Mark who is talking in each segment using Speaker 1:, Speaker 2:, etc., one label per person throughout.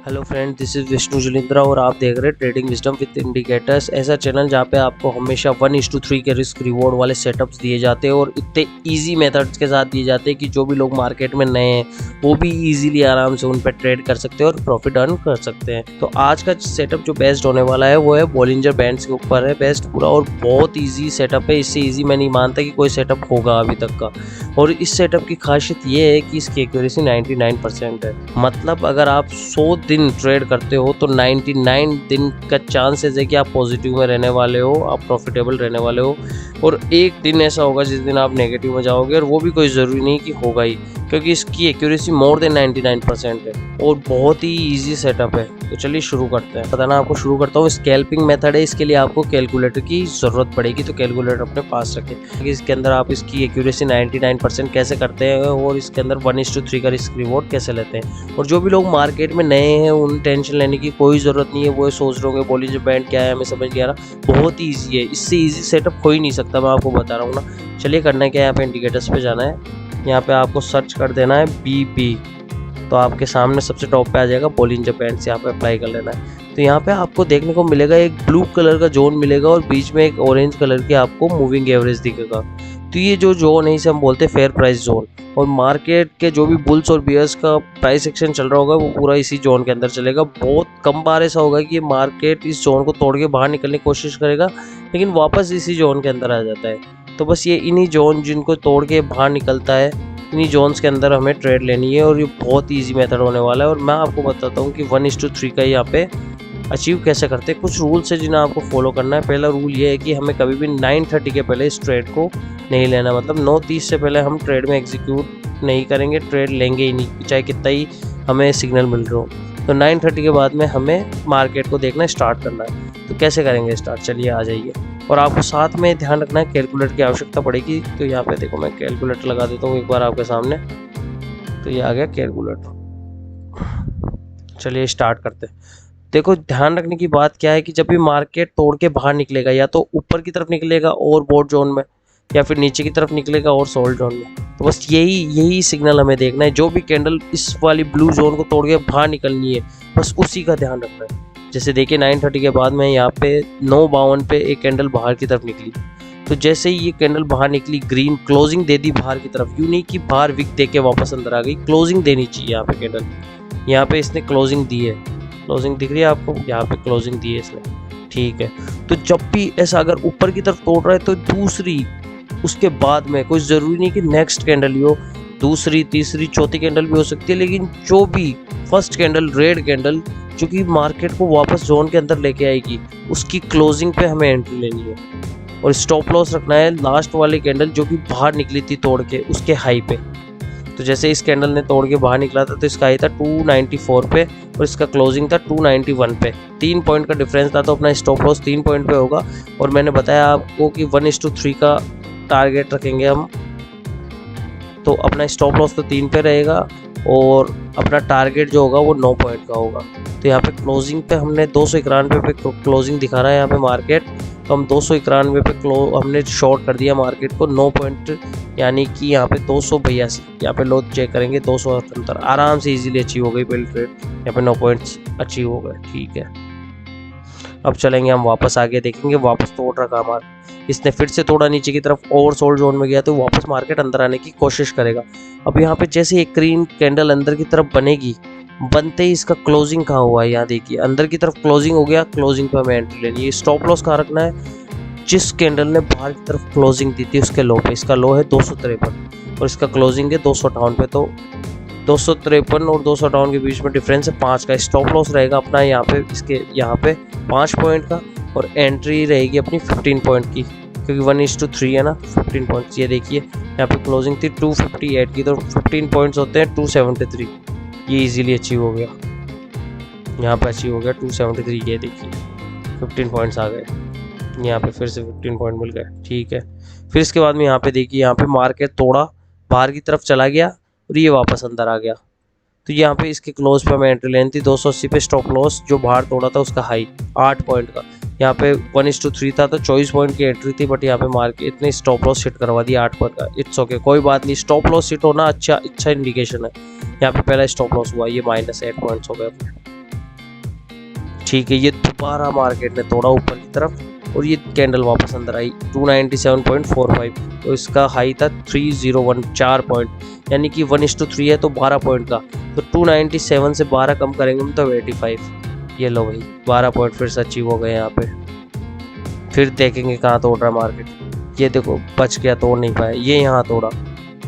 Speaker 1: Hello friend, this is Vishnu Julindra और आप देख रहे हैं ट्रेडिंग विजडम विद इंडिकेटर्स। ऐसा चैनल जहाँ पे आपको हमेशा 1:3 के रिस्क रिवॉर्ड वाले सेटअप्स दिए जाते हैं और इतने इजी मेथड्स के साथ दिए जाते हैं कि जो भी लोग मार्केट में नए हैं वो भी इजीली आराम से उन पर ट्रेड कर सकते हैं और प्रॉफिट अर्न कर सकते हैं। तो आज का सेटअप जो बेस्ट होने वाला है वो है बॉलिंजर बैंड्स के ऊपर है बेस्ट पूरा, और बहुत ईजी सेटअप है। इससे ईजी मैं नहीं मानता कि कोई सेटअप होगा अभी तक का। और इस सेटअप की खासियत ये है कि इसकी एक्यूरेसी 99% है। मतलब अगर आप 100 दिन ट्रेड करते हो तो 99 दिन का चांसेस है कि आप पॉजिटिव में रहने वाले हो, आप प्रॉफिटेबल रहने वाले हो। और एक दिन ऐसा होगा जिस दिन आप नेगेटिव में जाओगे, और वो भी कोई ज़रूरी नहीं कि होगा ही, क्योंकि इसकी एक्यूरेसी मोर देन 99% है और बहुत ही इजी सेटअप है। तो चलिए शुरू करते हैं। बताना आपको शुरू करता हूँ। स्कैल्पिंग मेथड है, इसके लिए आपको कैलकुलेटर की ज़रूरत पड़ेगी, तो कैलकुलेटर अपने पास रखें। इसके अंदर आप इसकी एक्यूरेसी 99% कैसे करते हैं और इसके अंदर 1:3 का रिस्क रिवॉर्ड कैसे लेते हैं। और जो भी लोग मार्केट में नए हैं उन टेंशन लेने की कोई ज़रूरत नहीं है। वो सोच रहे होंगे बॉलिंजर बैंड क्या है, हमें समझ नहीं आ रहा। बहुत ही ईजी है, इससे ईजी सेटअप हो ही नहीं सकता, मैं आपको बता रहा हूँ ना। चलिए करना है क्या, यहाँ पे इंडिकेटर्स पे जाना है। यहाँ पे आपको सर्च कर देना है BP, तो आपके सामने सबसे टॉप पे आ जाएगा बॉलिंजर बैंड्स। यहाँ पे अप्लाई कर लेना है। तो यहाँ पे आपको देखने को मिलेगा एक ब्लू कलर का जोन मिलेगा और बीच में एक ऑरेंज कलर की आपको मूविंग एवरेज दिखेगा। तो ये जो जोन है इसे हम बोलते हैं फेयर प्राइस जोन। और मार्केट के जो भी बुल्स और बियर्स का प्राइस एक्शन चल रहा होगा वो पूरा इसी जोन के अंदर चलेगा। बहुत कम बार ऐसा होगा कि ये मार्केट इस जोन को तोड़ के बाहर निकलने की कोशिश करेगा, लेकिन वापस इसी जोन के अंदर आ जाता है। तो बस ये इन्हीं जोन जिनको तोड़ के बाहर निकलता है, इन्हीं जोन्स के अंदर हमें ट्रेड लेनी है। और ये बहुत ईजी मेथड होने वाला है और मैं आपको बताता हूँ कि 1:3 का यहाँ पे अचीव कैसे करते हैं। कुछ रूल्स है जिन्हें आपको फॉलो करना है। पहला रूल ये है कि हमें कभी भी 9:30 के पहले इस ट्रेड को नहीं लेना। मतलब 9:30 से पहले हम ट्रेड में एग्जीक्यूट नहीं करेंगे, ट्रेड लेंगे ही नहीं, चाहे कितना ही हमें सिग्नल मिल रहा हो। तो 9:30 के बाद में हमें मार्केट को देखना स्टार्ट करना है। तो कैसे करेंगे स्टार्ट, चलिए आ जाइए। और आपको साथ में ध्यान रखना है कैलकुलेटर की आवश्यकता पड़ेगी। तो यहाँ पे देखो मैं कैलकुलेटर लगा देता हूँ एक बार आपके सामने। तो ये आ गया कैलकुलेटर। चलिए स्टार्ट करते हैं। देखो ध्यान रखने की बात क्या है कि जब भी मार्केट तोड़ के बाहर निकलेगा, या तो ऊपर की तरफ निकलेगा और बोट जोन में, या फिर नीचे की तरफ निकलेगा और सोल्ड जोन में। तो बस यही सिग्नल हमें देखना है। जो भी कैंडल इस वाली ब्लू जोन को तोड़ के बाहर निकलनी है, बस उसी का ध्यान रखना है। जैसे देखिए 9:30 के बाद में यहाँ पे 9:52 पे एक कैंडल बाहर की तरफ निकली। तो जैसे ही ये कैंडल बाहर निकली, ग्रीन क्लोजिंग दे दी बाहर की तरफ। यूँ नहीं कि बाहर विक दे के वापस अंदर आ गई, क्लोजिंग देनी चाहिए यहाँ पे कैंडल। यहाँ पे इसने क्लोजिंग दी है, क्लोजिंग दिख रही है आपको, यहाँ पे क्लोजिंग दी है इसने, ठीक है। तो जब भी ऐसा अगर ऊपर की तरफ तोड़ रहा है तो दूसरी, उसके बाद में कोई ज़रूरी नहीं कि नेक्स्ट कैंडल ही हो, दूसरी तीसरी चौथी कैंडल भी हो सकती है, लेकिन जो भी फर्स्ट कैंडल, रेड कैंडल, जो कि मार्केट को वापस जोन के अंदर लेके आएगी, उसकी क्लोजिंग पे हमें एंट्री लेनी है। और स्टॉप लॉस रखना है लास्ट वाली कैंडल जो कि बाहर निकली थी तोड़ के, उसके हाई पे। तो जैसे इस कैंडल ने तोड़ के बाहर निकला था तो इसका हाई था 294 पे और इसका क्लोजिंग था 291 पे। 3 पॉइंट का डिफरेंस था, तो अपना स्टॉप लॉस 3 पॉइंट पे होगा। और मैंने बताया आपको कि 1:3 का टारगेट रखेंगे हम, तो अपना स्टॉप लॉस तो 3 पे रहेगा और अपना टारगेट जो होगा वो 9 पॉइंट का होगा। तो यहाँ पे क्लोजिंग पे हमने 291 पे क्लोजिंग दिखा रहा है यहाँ पे मार्केट, तो हम 291 पे हमने शॉर्ट कर दिया मार्केट को 9 पॉइंट, यानी कि यहाँ पे 282। यहाँ पे लो चेक करेंगे 278, आराम से इजीली अचीव हो गई पहली ट्रेड। यहाँ पे 9 पॉइंट्स अचीव हो गए, ठीक है। अब चलेंगे हम वापस आगे, देखेंगे वापस तोड़ रखा हमारा, इसने फिर से थोड़ा नीचे की तरफ ओवर सोल्ड जोन में गया तो वापस मार्केट अंदर आने की कोशिश करेगा। अब यहाँ पे जैसे एक ग्रीन कैंडल अंदर की तरफ बनेगी, बनते ही इसका क्लोजिंग कहाँ हुआ है, यहाँ देखिए अंदर की तरफ क्लोजिंग हो गया। क्लोजिंग पे हमें एंट्री लेनी है। स्टॉप लॉस कहाँ रखना है, जिस कैंडल ने बाहर की तरफ क्लोजिंग दी थी उसके लो पे। इसका लो है 253 और इसका क्लोजिंग है 258 पे। तो 253 और 258 के बीच में डिफरेंस है 5 का। स्टॉप लॉस रहेगा अपना यहाँ पे, इसके यहाँ पे 5 पॉइंट का, और एंट्री रहेगी अपनी 15 पॉइंट की, क्योंकि 1:3 है ना, 15 पॉइंट्स। ये देखिए यहाँ पे क्लोजिंग थी 258 की, तो 15 पॉइंट्स होते हैं 273। ये इजीली अचीव हो गया, यहाँ पे अचीव हो गया 273। ये देखिए 15 पॉइंट्स आ गए, यहाँ पे फिर से 15 पॉइंट मिल गए, ठीक है। फिर इसके बाद में यहाँ पे देखिए, यहाँ पे मार्केट थोड़ा बाहर की तरफ चला गया और ये वापस अंदर आ गया। तो यहाँ पे इसके क्लोज पे हमें एंट्री लेनी थी 280 पे। स्टॉप लॉस जो बाहर तोड़ा था उसका हाई 8 पॉइंट का। यहाँ पे 1:3 था तो 24 पॉइंट की एंट्री थी, बट यहाँ पे मार्केट इतने स्टॉप लॉस हिट करवा दिया 8 पॉइंट का। इट्स ओके, कोई बात नहीं। स्टॉप लॉस हिट होना अच्छा इंडिकेशन है। यहाँ पे पहला स्टॉप लॉस हुआ, ये -8 पॉइंट्स हो गए अपने। ठीक है, ये दोबारा मार्केट ने तोड़ा ऊपर की तरफ और ये कैंडल वापस अंदर आई 297.45। तो इसका हाई था 3014 पॉइंट, यानी कि 1:3 है तो 12 पॉइंट का। तो 297 से 12 कम करेंगे हम तो 85। ये लो भाई 12 पॉइंट फिर से अचीव हो गए यहाँ पे। फिर देखेंगे कहाँ तोड़ रहा मार्केट। ये देखो बच गया, तोड़ नहीं पाया, ये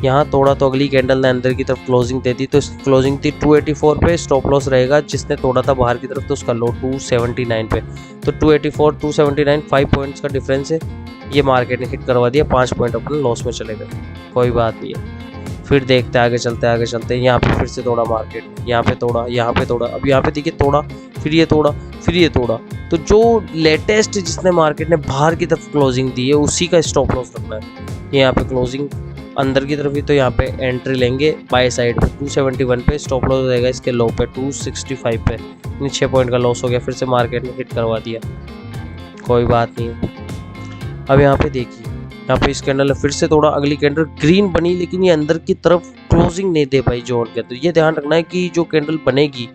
Speaker 1: यहाँ तोड़ा तो अगली कैंडल ने अंदर की तरफ क्लोजिंग दे दी। तो इसकी क्लोजिंग थी 284 पे, स्टॉप लॉस रहेगा जिसने तोड़ा था बाहर की तरफ तो उसका लो 279 पे। तो 284 279 5 पॉइंट्स का डिफरेंस है। ये मार्केट ने हिट करवा दिया, 5 पॉइंट अपने लॉस में चले गए, कोई बात नहीं है। फिर देखते आगे चलते यहाँ पे फिर से तोड़ा मार्केट, यहाँ पे तोड़ा, अब यहाँ पे देखिए तोड़ा, फिर ये तोड़ा। तो जो लेटेस्ट जिसने मार्केट ने बाहर की तरफ क्लोजिंग दी है उसी का स्टॉप लॉस रखना है। ये यहाँ पे क्लोजिंग अंदर की तरफ ही, तो यहाँ पे एंट्री लेंगे बाय साइड पे 271 पे, स्टॉप लॉस रहेगा इसके लो पे 265 पे। 6 पॉइंट का लॉस हो गया, फिर से मार्केट ने हिट करवा दिया, कोई बात नहीं है। अब यहाँ पे देखिए, यहाँ पे इस कैंडल ने फिर से तोड़ा, अगली कैंडल ग्रीन बनी लेकिन ये अंदर की तरफ क्लोजिंग नहीं दे पाई जोन के अंदर। ये ध्यान रखना है कि जो कैंडल बनेगी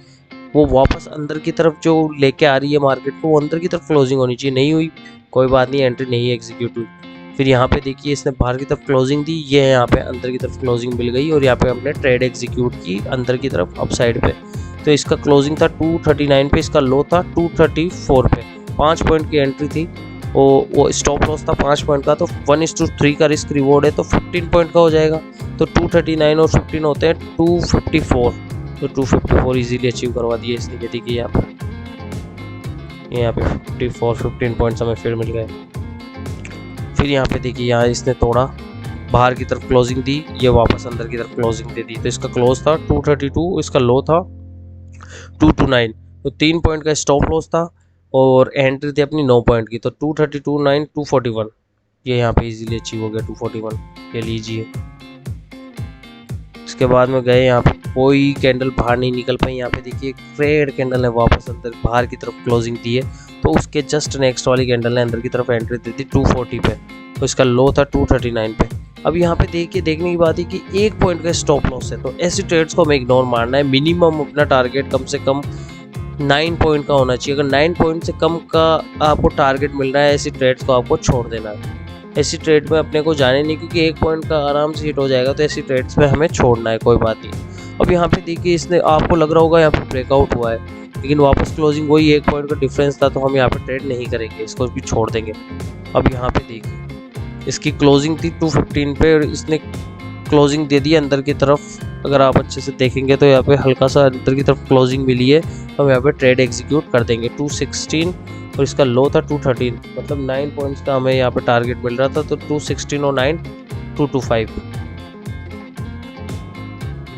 Speaker 1: वो वापस अंदर की तरफ जो लेके आ रही है मार्केट को, वो अंदर की तरफ क्लोजिंग होनी चाहिए। नहीं हुई, कोई बात नहीं, एंट्री नहीं एग्जीक्यूट हुई। फिर यहाँ पे देखिए इसने बाहर की तरफ क्लोजिंग दी, ये यहाँ पे अंदर की तरफ क्लोजिंग मिल गई और यहाँ पे हमने ट्रेड एग्जीक्यूट की अंदर की तरफ अप साइड पे। तो इसका क्लोजिंग था 239 पे, इसका लो था 234 पे। 5 पॉइंट की एंट्री थी, वो स्टॉप लॉस था 5 पॉइंट का। तो 1:3 का रिस्क रिवॉर्ड है तो 15 पॉइंट का हो जाएगा। तो 239 और 15 होते हैं 254। तो 254 इजीली अचीव करवा दिया इसने। ये देखिए यहाँ पे 15 पॉइंट्स हमें फिर मिल गए। फिर यहाँ पे देखिए, यहाँ इसने तोड़ा, बाहर की तरफ क्लोजिंग दी, ये वापस अंदर की तरफ क्लोजिंग दे दी। तो इसका क्लोज था 232, इसका लो था 229। तो 3 पॉइंट का स्टॉप लॉस था और एंट्री थी अपनी 9 पॉइंट की। तो 232.9 241 ये यहाँ पे इजीली अचीव हो गया 241। ये लीजिए, इसके बाद में गए यहाँ पे कोई कैंडल बाहर नहीं निकल पाई। यहाँ पे देखिए रेड कैंडल ने वापस अंदर बाहर की तरफ क्लोजिंग दी है, तो उसके जस्ट नेक्स्ट वाली कैंडल ने अंदर की तरफ एंट्री दी थी 240 पे। तो इसका लो था 239 पे। अब यहाँ पे देखिए, देखने की बात है कि 1 पॉइंट का स्टॉप लॉस है, तो ऐसी ट्रेड्स को हमें इग्नोर मारना है। मिनिमम अपना टारगेट कम से कम 9 पॉइंट का होना चाहिए। अगर 9 पॉइंट से कम का आपको टारगेट मिल रहा है, ऐसी ट्रेड्स को आपको छोड़ देना है। ऐसी ट्रेड में अपने को जाने नहीं, क्योंकि 1 पॉइंट का आराम से हिट हो जाएगा, तो ऐसी ट्रेड्स में हमें छोड़ना है, कोई बात नहीं। अब यहाँ पे देखिए, इसने आपको लग रहा होगा यहाँ पे ब्रेकआउट हुआ है, लेकिन वापस क्लोजिंग वही 1 पॉइंट का डिफरेंस था, तो हम यहाँ पे ट्रेड नहीं करेंगे, इसको भी छोड़ देंगे। अब यहाँ पे देखिए, इसकी क्लोजिंग थी 215 पे और इसने क्लोजिंग दे दी अंदर की तरफ। अगर आप अच्छे से देखेंगे तो यहाँ पे हल्का सा अंदर की तरफ क्लोजिंग मिली है, हम यहाँ पे ट्रेड एग्जीक्यूट कर देंगे 216 और इसका लो था 213। मतलब 9 पॉइंट्स का हमें यहाँ पे टारगेट मिल रहा था, तो 216 और 9 225।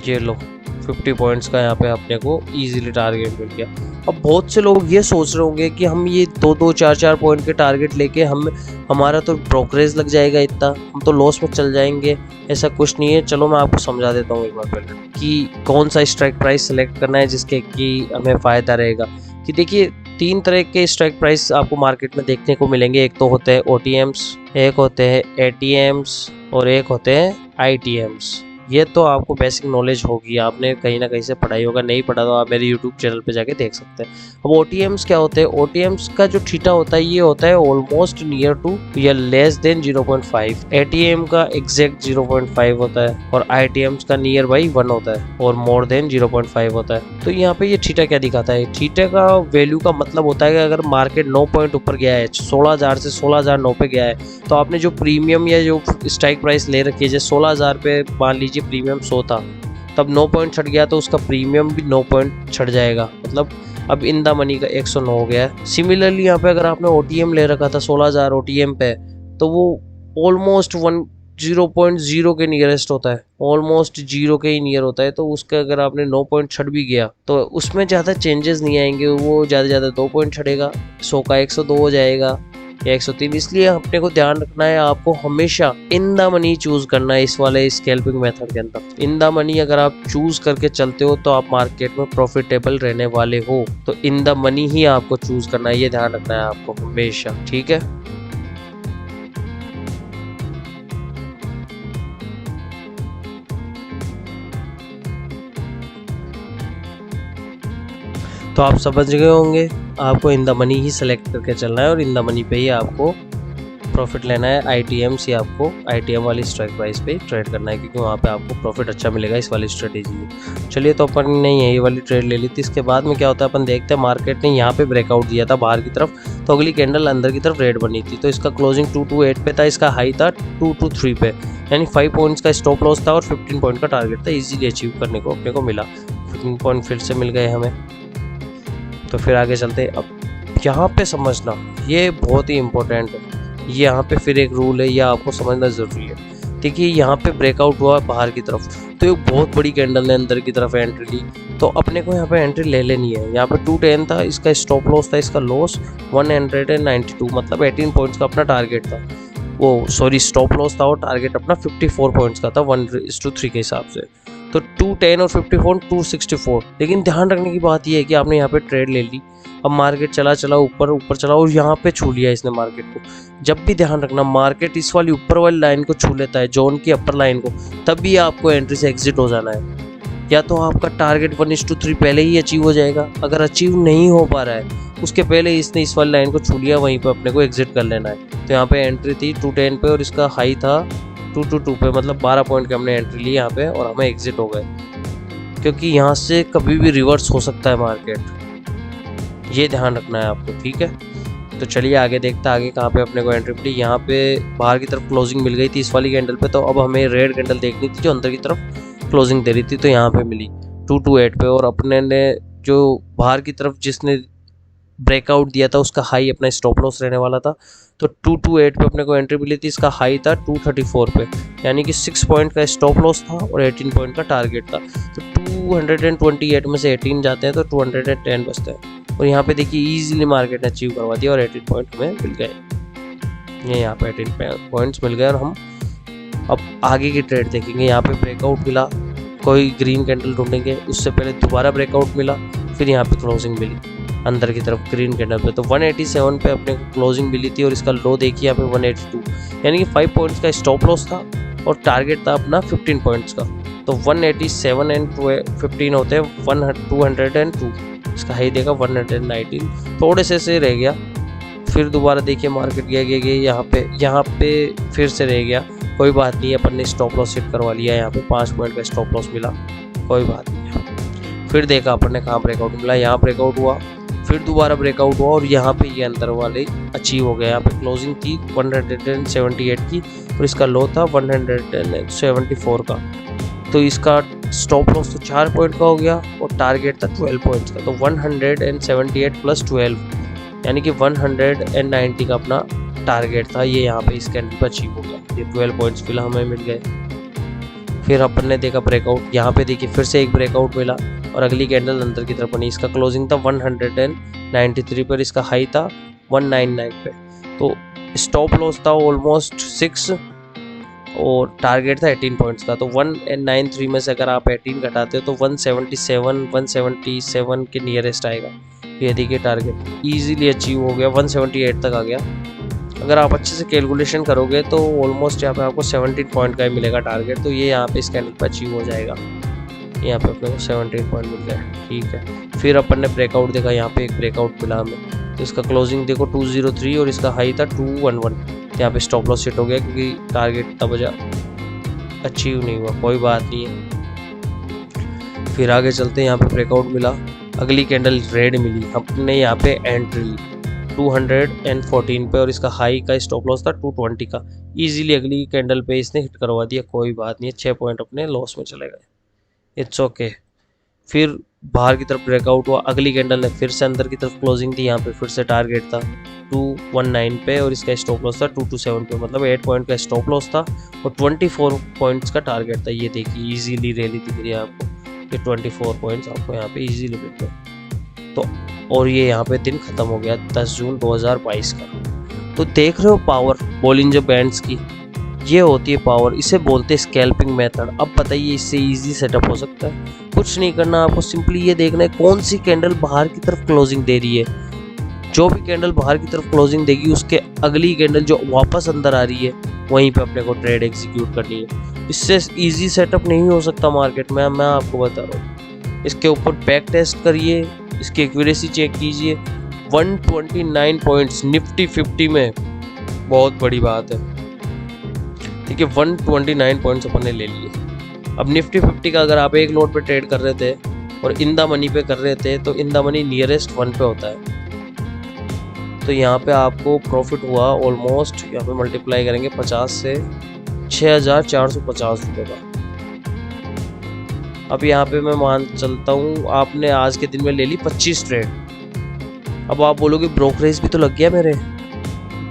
Speaker 1: ये लो 50 पॉइंट्स का यहाँ पे अपने को इजीली टारगेट मिल गया। अब बहुत से लोग ये सोच रहे होंगे कि हम ये 2-2 4-4 पॉइंट के टारगेट लेके हमारा तो ब्रोकरेज लग जाएगा इतना, हम तो लॉस में चल जाएंगे। ऐसा कुछ नहीं है, चलो मैं आपको समझा देता हूँ एक बार पहले कि कौन सा स्ट्राइक प्राइस सेलेक्ट करना है जिसके कि हमें फ़ायदा रहेगा। कि देखिए, 3 तरह के स्ट्राइक प्राइस आपको मार्केट में देखने को मिलेंगे। एक तो होते हैं OTMs, एक होते हैं ATMs और एक होते हैं ITMs। ये तो आपको बेसिक नॉलेज होगी, आपने कहीं ना कहीं से पढ़ाई होगा, नहीं पढ़ा तो आप मेरे यूट्यूब चैनल पे जाके देख सकते हैं। अब OTMs क्या होते हैं? OTMs का जो थीटा होता है ये होता है ऑलमोस्ट नियर टू या लेस देन 0.5। ATM का एग्जैक्ट 0.5 होता है और ITMs का नियर बाई 1 होता है और मोर देन 0.5 होता है। तो यहाँ पे ये थीटा क्या दिखाता है? थीटा का वैल्यू का मतलब होता है कि अगर मार्केट 9 पॉइंट ऊपर गया है, 16,000 से 16,009 पे गया है, तो आपने जो प्रीमियम या जो स्ट्राइक प्राइस ले रखी है, जैसे 16,000 पे मान लीजिए प्रीमियम 100 था, तब 9 पॉइंट छट गया तो उसका प्रीमियम भी 9 पॉइंट छट जाएगा। मतलब अब इन द मनी का 109 हो गया है। सिमिलरली यहाँ पे अगर आपने OTM ले रखा था 16,000 OTM पे, तो वो ऑलमोस्ट 0.0 के नियरेस्ट होता है, ऑलमोस्ट 0 के ही नियर होता है। तो उसका अगर आपने 9 पॉइंट छट भी गया तो उसमें ज़्यादा चेंजेस नहीं आएंगे, वो ज़्यादा 2 पॉइंट छटेगा, 100 का 102 हो जाएगा या 103। इसलिए अपने को ध्यान रखना है, आपको हमेशा इन द मनी चूज करना है इस वाले स्कैल्पिंग मेथड के अंदर। इन द मनी अगर आप चूज करके चलते हो तो आप मार्केट में प्रॉफिटेबल रहने वाले हो। तो इन द मनी ही आपको चूज करना है, ये ध्यान रखना है आपको हमेशा, ठीक है। तो आप समझ गए होंगे आपको in the money he select करके चलना है और इन द मनी पे ही आपको प्रॉफिट लेना है। आईटीएम से आपको आईटीएम वाली स्ट्राइक प्राइस पे ट्रेड करना है, क्योंकि वहाँ पे आपको प्रॉफिट अच्छा मिलेगा इस वाली स्ट्रेटेजी में। चलिए, तो अपन ने यही वाली ट्रेड ले ली थी। इसके बाद में क्या होता है अपन देखते हैं, मार्केट ने यहाँ पे ब्रेकआउट दिया था बाहर की तरफ, तो अगली कैंडल अंदर की तरफ रेड बनी थी। तो इसका क्लोजिंग 228 पे था, इसका हाई था 223 पे, यानी 5 पॉइंट्स का स्टॉप लॉस था और 15 पॉइंट का टारगेट था। इजीली अचीव करने को अपने को मिला, 15 पॉइंट फिर से मिल गए हमें। तो फिर आगे चलते हैं। अब यहाँ पे समझना ये बहुत ही इंपॉर्टेंट है, ये यहाँ पे फिर एक रूल है, यह आपको समझना ज़रूरी है। देखिए, यहाँ पे ब्रेकआउट हुआ बाहर की तरफ, तो एक बहुत बड़ी कैंडल ने अंदर की तरफ एंट्री ली, तो अपने को यहाँ पे एंट्री ले लेनी है। यहाँ पे 210 था, इसका स्टॉप लॉस था, इसका लॉस 192, मतलब 18 पॉइंट्स का अपना टारगेट था। वो सॉरी, स्टॉप लॉस था और टारगेट अपना 54 पॉइंट्स का था 1:3 के हिसाब से। तो 210 और 54 264। लेकिन ध्यान रखने की बात यह है कि आपने यहाँ पे ट्रेड ले ली, अब मार्केट चला ऊपर चला और यहाँ पे छू लिया इसने मार्केट को। जब भी ध्यान रखना, मार्केट इस वाली ऊपर वाली लाइन को छू लेता है, जोन की अपर लाइन को, तब भी आपको एंट्री से एग्जिट हो जाना है। या तो आपका टारगेट 1:3 पहले ही अचीव हो जाएगा, अगर अचीव नहीं हो पा रहा है उसके पहले इसने इस वाली लाइन को छू लिया, वहीं पे अपने को एग्जिट कर लेना है। तो यहाँ पे एंट्री थी 210 पे और इसका हाई था 222 पे, मतलब 12 पॉइंट की हमने एंट्री ली यहाँ पे और हमें एग्जिट हो गए, क्योंकि यहाँ से कभी भी रिवर्स हो सकता है मार्केट, ये ध्यान रखना है आपको, ठीक है। तो चलिए आगे देखते हैं आगे कहाँ पे अपने को एंट्री मिली। यहाँ पे बाहर की तरफ क्लोजिंग मिल गई थी इस वाली कैंडल पे, तो अब हमें रेड कैंडल देखनी थी जो अंदर की तरफ क्लोजिंग दे रही थी, तो यहाँ पे मिली 228 पे, और अपने ने जो बाहर की तरफ जिसने ब्रेकआउट दिया था उसका हाई अपना स्टॉप लॉस रहने वाला था, तो 228 पे अपने को एंट्री मिली थी, इसका हाई था 234 पे, यानी कि 6 पॉइंट का स्टॉप लॉस था और 18 पॉइंट का टारगेट था। तो 228 में से 18 जाते हैं तो 210 बचते हैं, और यहाँ पे देखिए इजीली मार्केट ने अचीव करवा दिया और 18 पॉइंट हमें मिल गए। ये यहाँ पे 18 पॉइंट्स मिल गए और हम अब आगे की ट्रेड देखेंगे। यहाँ पे ब्रेकआउट मिला, कोई ग्रीन कैंडल ढूंढेंगे, उससे पहले दोबारा ब्रेकआउट मिला, फिर यहाँ पे क्लोजिंग मिली अंदर की तरफ ग्रीन कैंडल पे, तो 187 पे अपने को क्लोजिंग मिली थी और इसका लो देखिए यहाँ पे 182, यानी कि 5 पॉइंट्स का स्टॉप लॉस था और टारगेट था अपना 15 पॉइंट्स का। तो 187 एंड 15 होते हैं 202, इसका हाई देगा 119, थोड़े से रह गया। फिर दोबारा देखिए मार्केट गया यहाँ पे फिर से रह गया, कोई बात नहीं, अपन ने स्टॉप लॉस सेट करवा लिया, यहाँ पे 5 पॉइंट का स्टॉप लॉस मिला, कोई बात नहीं है। फिर देखा अपन ने कहाँ ब्रेकआउट मिला, यहाँ ब्रेकआउट हुआ, फिर दोबारा ब्रेकआउट हुआ और यहाँ पे ये अंदर वाले अचीव हो गया। यहाँ पे क्लोजिंग थी 178 की और इसका लो था 174 का, तो इसका स्टॉप लॉस तो 4 पॉइंट का हो गया और टारगेट था 12 पॉइंट्स का, तो 178 प्लस 12 यानी कि 190 का अपना टारगेट था, ये यहाँ पे इस कैंडल पर अचीव हो गया, ये 12 पॉइंट्स फिलहाल हमें मिल गए। फिर अपन ने देखा ब्रेकआउट, यहाँ पे देखिए फिर से एक ब्रेकआउट मिला और अगली कैंडल अंदर की तरफ बनी, इसका क्लोजिंग था 193 पर, इसका हाई था 199 पे, तो स्टॉप लॉस था ऑलमोस्ट 6 और टारगेट था 18 पॉइंट्स का। तो 193 में से अगर आप 18 घटाते हो तो 177 के नियरेस्ट आएगा, ये देखिए टारगेट इजीली अचीव हो गया, 178 तक आ गया। अगर आप अच्छे से कैलकुलेशन करोगे तो ऑलमोस्ट यहाँ पे आपको 17 पॉइंट का ही मिलेगा टारगेट, तो ये यहाँ पे इस कैंडल पर अचीव हो जाएगा, यहाँ पे अपने को 17 पॉइंट मिल गया, ठीक है। फिर अपन ने ब्रेकआउट देखा, यहाँ पे एक ब्रेकआउट मिला हमें, तो इसका क्लोजिंग देखो 203 और इसका हाई था 211, यहाँ पे स्टॉप लॉस सेट हो गया क्योंकि टारगेट तब अचीव नहीं हुआ, कोई बात नहीं है। फिर आगे चलते हैं, यहाँ पे ब्रेकआउट मिला, अगली कैंडल रेड मिली, हमने यहाँ पे एंट्री ली 214 पे और इसका हाई का स्टॉप लॉस था 220 का, इजीली अगली कैंडल पे इसने हिट करवा दिया, कोई बात नहीं है, 6 पॉइंट अपने लॉस में चले गए, इट्स ओके। फिर बाहर की तरफ ब्रेकआउट हुआ, अगली कैंडल ने फिर से अंदर की तरफ क्लोजिंग थी, यहाँ पे फिर से टारगेट था 219 पे और इसका स्टॉप लॉस था 227 पे, मतलब 8 पॉइंट का स्टॉप लॉस था और 24 पॉइंट्स का टारगेट था, ये देखिए इजीली रैली दिख रही है आपको, ये 24 पॉइंट्स आपको यहाँ पे इजीली मिल गए। तो और ये यहाँ पे दिन खत्म हो गया 10 जून 2022 का। तो देख रहे हो पावर बोलिंजर बैंड्स की, ये होती है पावर, इसे बोलते हैं स्कैल्पिंग मेथड। अब बताइए इससे इजी सेटअप हो सकता है? कुछ नहीं करना, आपको सिंपली ये देखना है कौन सी कैंडल बाहर की तरफ क्लोजिंग दे रही है, जो भी कैंडल बाहर की तरफ क्लोजिंग देगी उसके अगली कैंडल जो वापस अंदर आ रही है वहीं पे अपने को ट्रेड एग्जीक्यूट करनी है। इससे इजी सेटअप नहीं हो सकता मार्केट में, मैं आपको बता रहा हूँ। इसके ऊपर बैक टेस्ट करिए, इसकी एक्यूरेसी चेक कीजिए, 129 पॉइंट्स निफ्टी 50 में, बहुत बड़ी बात है। ठीक है, 129 पॉइंट्स अपन ने ले लिए। अब निफ्टी 50 का अगर आप एक लोट पे ट्रेड कर रहे थे और इन द मनी पे कर रहे थे तो इन द मनी नियरेस्ट 1 पे होता है। तो यहाँ पे आपको प्रॉफिट हुआ ऑलमोस्ट, यहाँ पे मल्टीप्लाई करेंगे 50 से 6450 रुपये का। अब यहाँ पे मैं मान चलता हूँ आपने आज के दिन में ले ली 25 ट्रेड। अब आप बोलोगे ब्रोकरेज भी तो लग गया मेरे।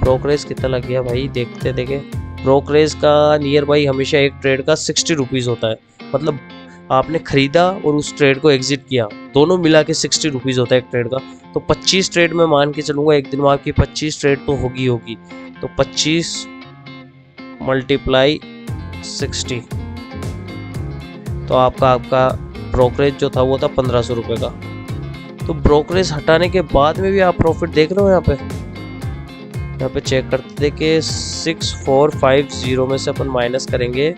Speaker 1: ब्रोकरेज कितना लग गया भाई, देखते देखे। ब्रोकरेज का नियर बाई हमेशा एक ट्रेड का 60 रुपीज़ होता है। मतलब आपने खरीदा और उस ट्रेड को एग्जिट किया, दोनों मिला के 60 रुपीज़ होता है एक ट्रेड का। तो 25 ट्रेड में मान के चलूँगा एक दिन में आपकी 25 ट्रेड तो होगी। तो 25 मल्टीप्लाई 60, तो आपका ब्रोकरेज जो था वो था 1500 रुपये का। तो ब्रोकरेज हटाने के बाद में भी आप प्रॉफिट देख रहे हो। यहाँ पे चेक करते थे कि 6450 में से अपन माइनस करेंगे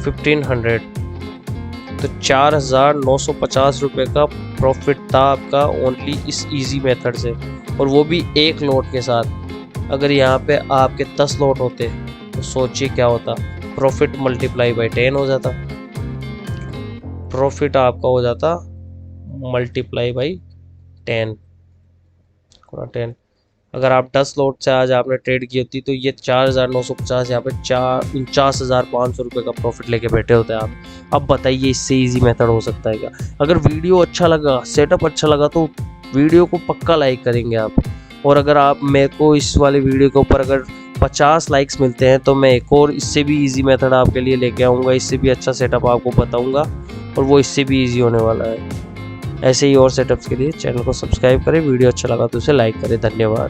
Speaker 1: 1500, तो 4950 रुपये का प्रॉफिट था आपका ओनली इस इजी मेथड से, और वो भी एक लोट के साथ। अगर यहाँ पे आपके 10 लोट होते तो सोचिए क्या होता, प्रॉफिट मल्टीप्लाई बाई 10 हो जाता। प्रॉफिट आपका हो जाता मल्टीप्लाई बाई 10। अगर आप 10 लोट से आज आपने ट्रेड की होती तो ये 4950, यहाँ पे 49,500 रुपये का प्रॉफिट लेके बैठे होते आप। अब बताइए इससे इजी मेथड हो सकता है क्या? अगर वीडियो अच्छा लगा, सेटअप अच्छा लगा तो वीडियो को पक्का लाइक करेंगे आप। और अगर आप मेरे को इस वाले वीडियो के ऊपर अगर 50 लाइक्स मिलते हैं तो मैं एक और इससे भी इजी मेथड आपके लिए लेके आऊँगा, इससे भी अच्छा सेटअप आपको बताऊँगा, और वो इससे भी ईजी होने वाला है। ऐसे ही और सेटअप्स के लिए चैनल को सब्सक्राइब करें, वीडियो अच्छा लगा तो उसे लाइक करें। धन्यवाद।